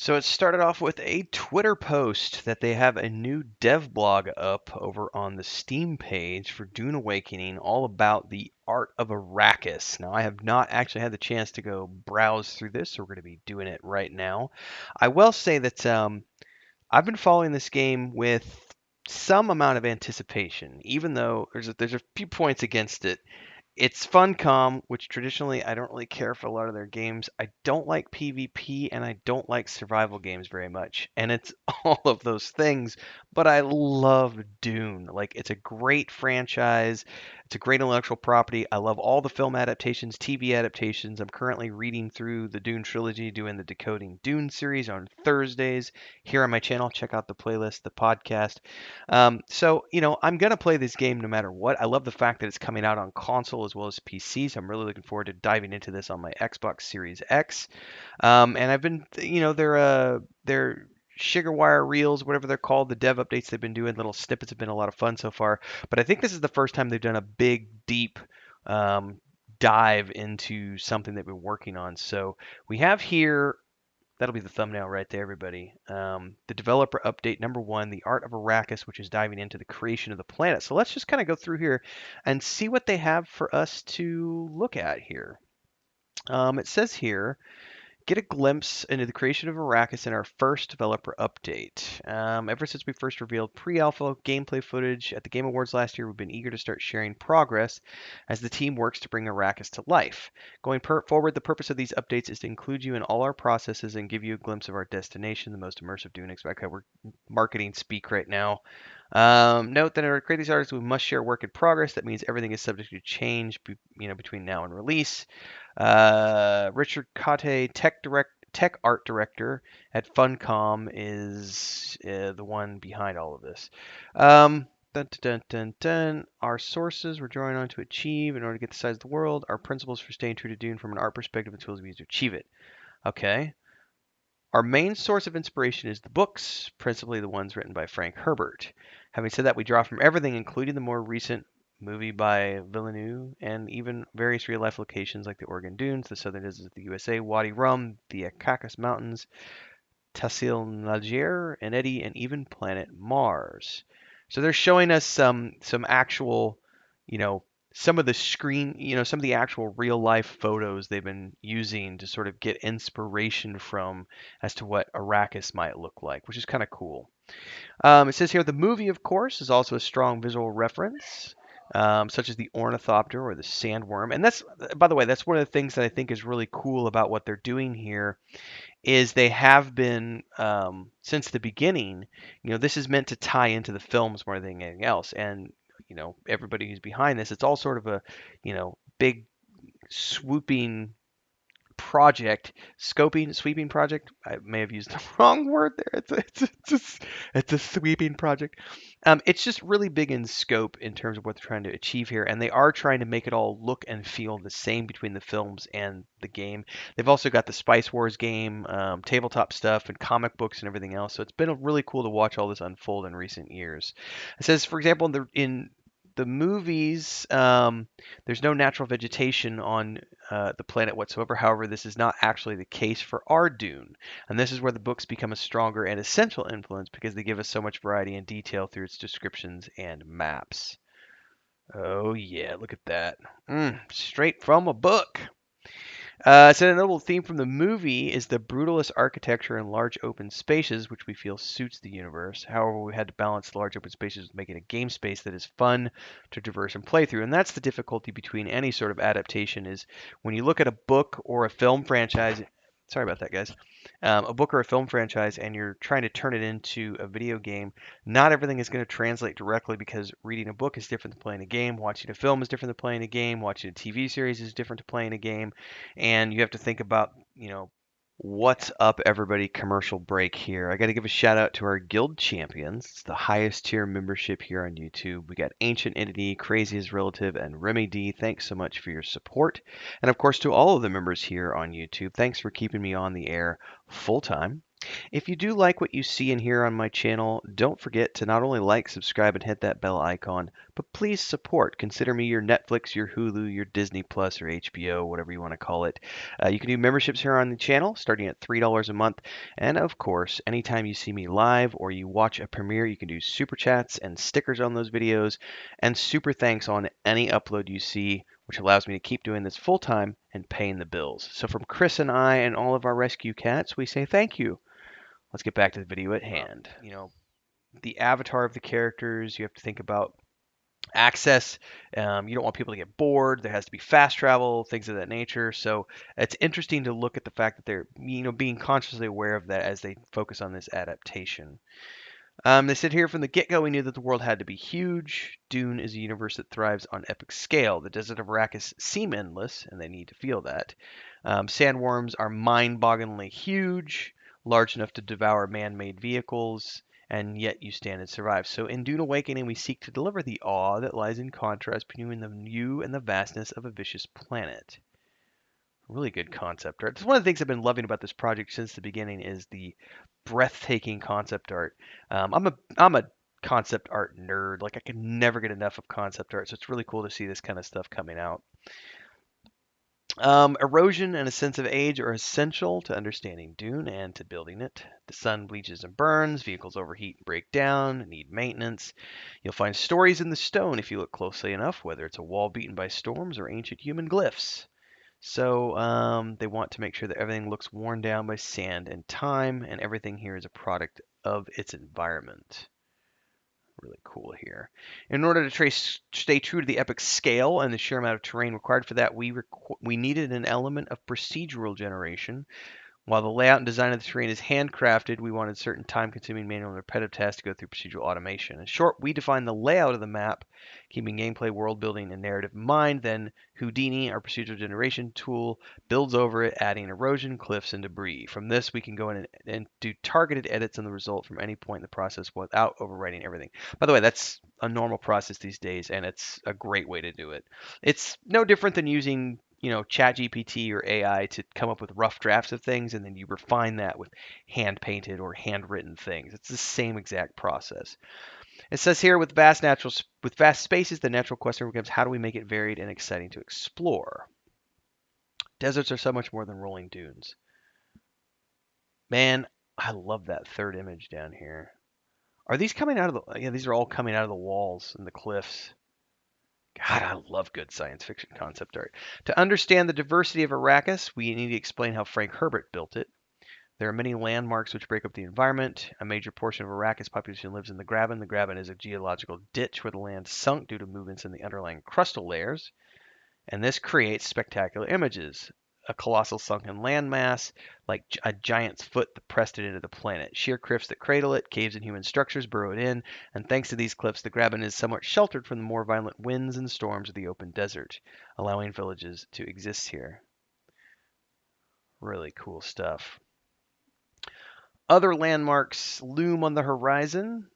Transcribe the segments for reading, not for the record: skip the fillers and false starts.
So it started off with a Twitter post that they have a new dev blog up over on the Steam page for Dune Awakening, all about the art of Arrakis. Now, I have not actually had the chance to go browse through this, so we're going to be doing it right now. I will say that I've been following this game with some amount of anticipation, even though there's a few points against it. It's Funcom, which traditionally I don't really care for a lot of their games. I don't like PvP and I don't like survival games very much. And it's all of those things, but I love Dune. Like, it's a great franchise. It's a great intellectual property. I love all the film adaptations, TV adaptations. I'm currently reading through the Dune trilogy, doing the Decoding Dune series on Thursdays here on my channel. Check out the playlist, the podcast. I'm going to play this game no matter what. I love the fact that it's coming out on console as well as PC, so I'm really looking forward to diving into this on my Xbox Series X. And I've been, their Sugarwire reels, whatever they're called, the dev updates they've been doing, little snippets have been a lot of fun so far. But I think this is the first time they've done a big, deep um, dive into something they've been working on. So we have here. That'll be the thumbnail right there, everybody. The developer update number 1, the art of Arrakis, which is diving into the creation of the planet. So let's just kind of go through here and see what they have for us to look at here. It says here, get a glimpse into the creation of Arrakis in our first developer update. Ever since we first revealed pre-alpha gameplay footage at the Game Awards last year, we've been eager to start sharing progress as the team works to bring Arrakis to life. Going forward, the purpose of these updates is to include you in all our processes and give you a glimpse of our destination, the most immersive Dune expect. Okay, we're marketing speak right now. Note that in order to create these artists, we must share work in progress. That means everything is subject to change, between now and release. Richard Cotte, tech art director at Funcom, is the one behind all of this. Dun, dun, dun, dun, dun. Our sources we're drawing on to achieve in order to get the size of the world. Our principles for staying true to Dune from an art perspective and tools we use to achieve it. Okay. Our main source of inspiration is the books, principally the ones written by Frank Herbert. Having said that, we draw from everything, including the more recent movie by Villeneuve, and even various real-life locations like the Oregon Dunes, the southern deserts of the USA, Wadi Rum, the Caucasus Mountains, Tassil Niger, and Eddy, and even planet Mars. So they're showing us some actual, you know, some of the screen, some of the actual real life photos they've been using to sort of get inspiration from as to what Arrakis might look like, which is kind of cool. It says here the movie, of course, is also a strong visual reference, such as the ornithopter or the sandworm. And that's, by the way, that's one of the things that I think is really cool about what they're doing here is they have been since the beginning. This is meant to tie into the films more than anything else, and everybody who's behind this, it's all sort of a big swooping project, sweeping project. I may have used the wrong word there. It's a sweeping project. It's just really big in scope in terms of what they're trying to achieve here, and they are trying to make it all look and feel the same between the films and the game. They've also got the Spice Wars game, tabletop stuff, and comic books and everything else. So it's been really cool to watch all this unfold in recent years. It says, for example, in the movies, there's no natural vegetation on the planet whatsoever. However, this is not actually the case for our Dune. And this is where the books become a stronger and essential influence because they give us so much variety and detail through its descriptions and maps. Oh, yeah, look at that. Straight from a book. So a notable theme from the movie is the brutalist architecture and large open spaces, which we feel suits the universe. However, we had to balance large open spaces with making a game space that is fun to traverse and play through. And that's the difficulty between any sort of adaptation is when you look at a book or a film franchise. Sorry about that, guys. A book or a film franchise, and you're trying to turn it into a video game. Not everything is going to translate directly because reading a book is different than playing a game. Watching a film is different than playing a game. Watching a TV series is different to playing a game, and you have to think about, what's up, everybody. Commercial break here. I got to give a shout out to our guild champions. It's the highest tier membership here on YouTube. We got Ancient Entity, Crazy as Relative, and Remy D. Thanks so much for your support. And of course, to all of the members here on YouTube, thanks for keeping me on the air full time. If you do like what you see and hear on my channel, don't forget to not only like, subscribe, and hit that bell icon, but please support. Consider me your Netflix, your Hulu, your Disney Plus, or HBO, whatever you want to call it. You can do memberships here on the channel starting at $3 a month. And of course, anytime you see me live or you watch a premiere, you can do super chats and stickers on those videos, and super thanks on any upload you see, which allows me to keep doing this full time and paying the bills. So from Chris and I and all of our rescue cats, we say thank you. Let's get back to the video at hand. The avatar of the characters, you have to think about access. You don't want people to get bored. There has to be fast travel, things of that nature. So it's interesting to look at the fact that they're, being consciously aware of that as they focus on this adaptation. They said here from the get-go, we knew that the world had to be huge. Dune is a universe that thrives on epic scale. The desert of Arrakis seem endless, and they need to feel that. Sandworms are mind-bogglingly huge, large enough to devour man-made vehicles, and yet you stand and survive. So in Dune Awakening, we seek to deliver the awe that lies in contrast between the you and the vastness of a vicious planet. Really good concept art. That's one of the things I've been loving about this project since the beginning is the breathtaking concept art. I'm a concept art nerd. Like I can never get enough of concept art, so it's really cool to see this kind of stuff coming out. Erosion and a sense of age are essential to understanding Dune and to building it. The sun bleaches and burns, vehicles overheat and break down, need maintenance. You'll find stories in the stone if you look closely enough, whether it's a wall beaten by storms or ancient human glyphs. So they want to make sure that everything looks worn down by sand and time, and everything here is a product of its environment. Really cool here. In order to stay true to the epic scale and the sheer amount of terrain required for that, we needed an element of procedural generation. While the layout and design of the terrain is handcrafted, we wanted certain time-consuming manual and repetitive tasks to go through procedural automation. In short, we defined the layout of the map, keeping gameplay, world building, and narrative in mind. Then Houdini, our procedural generation tool, builds over it, adding erosion, cliffs, and debris. From this, we can go in and do targeted edits on the result from any point in the process without overwriting everything. By the way, that's a normal process these days, and it's a great way to do it. It's no different than using chat gpt or ai to come up with rough drafts of things, and then you refine that with hand painted or handwritten things. It's the same exact process. It says here, with vast spaces, the natural question becomes, how do we make it varied and exciting to explore? Deserts are so much more than rolling dunes. Man, I love that third image down here. Are these coming out of the, yeah, these are all coming out of the walls and the cliffs. God, I love good science fiction concept art. To understand the diversity of Arrakis, we need to explain how Frank Herbert built it. There are many landmarks which break up the environment. A major portion of Arrakis population lives in the Graben. The Graben is a geological ditch where the land sunk due to movements in the underlying crustal layers, and this creates spectacular images. A colossal sunken landmass, like a giant's foot that pressed it into the planet. Sheer cliffs that cradle it, caves and human structures burrowed in, and thanks to these cliffs, the Graben is somewhat sheltered from the more violent winds and storms of the open desert, allowing villages to exist here. Really cool stuff. Other landmarks loom on the horizon.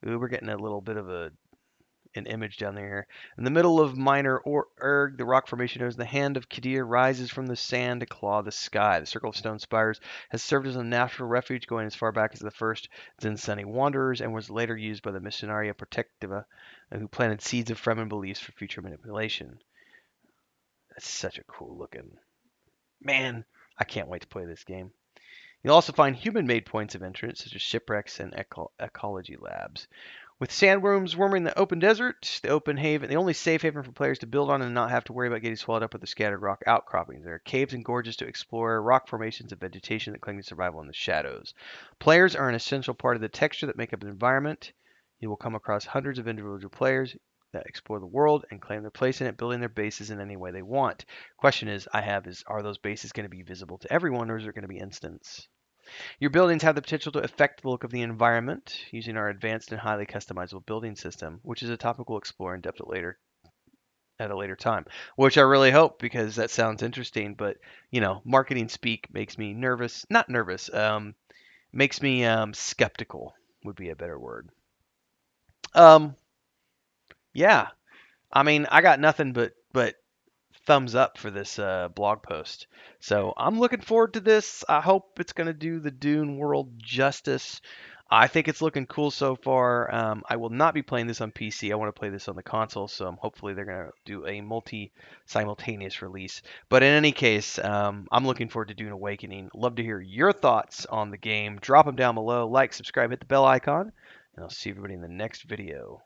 Ooh, we're getting a little bit of an image down there. In the middle of Minor Erg, the rock formation known as the Hand of Kadir rises from the sand to claw the sky. The Circle of Stone Spires has served as a natural refuge going as far back as the first Zinsani wanderers, and was later used by the Missionaria Protectiva, who planted seeds of Fremen beliefs for future manipulation. That's such a cool looking. Man, I can't wait to play this game. You'll also find human-made points of entrance, such as shipwrecks and ecology labs. With sandworms swarming the open desert, the open haven, the only safe haven for players to build on and not have to worry about getting swallowed up with the scattered rock outcroppings. There are caves and gorges to explore, rock formations and vegetation that cling to survival in the shadows. Players are an essential part of the texture that make up the environment. You will come across hundreds of individual players that explore the world and claim their place in it, building their bases in any way they want. Question are those bases going to be visible to everyone, or is there going to be instance? Your buildings have the potential to affect the look of the environment using our advanced and highly customizable building system, which is a topic we'll explore in depth at a later time, which I really hope, because that sounds interesting. But marketing speak makes me nervous. Not nervous. Makes me skeptical would be a better word. Yeah. I mean, I got nothing but thumbs up for this blog post. So I'm looking forward to this. I hope it's going to do the Dune world justice. I think it's looking cool so far. I will not be playing this on PC. I want to play this on the console, so hopefully they're going to do a multi-simultaneous release. But in any case, I'm looking forward to Dune Awakening. Love to hear your thoughts on the game. Drop them down below. Like, subscribe, hit the bell icon, and I'll see everybody in the next video.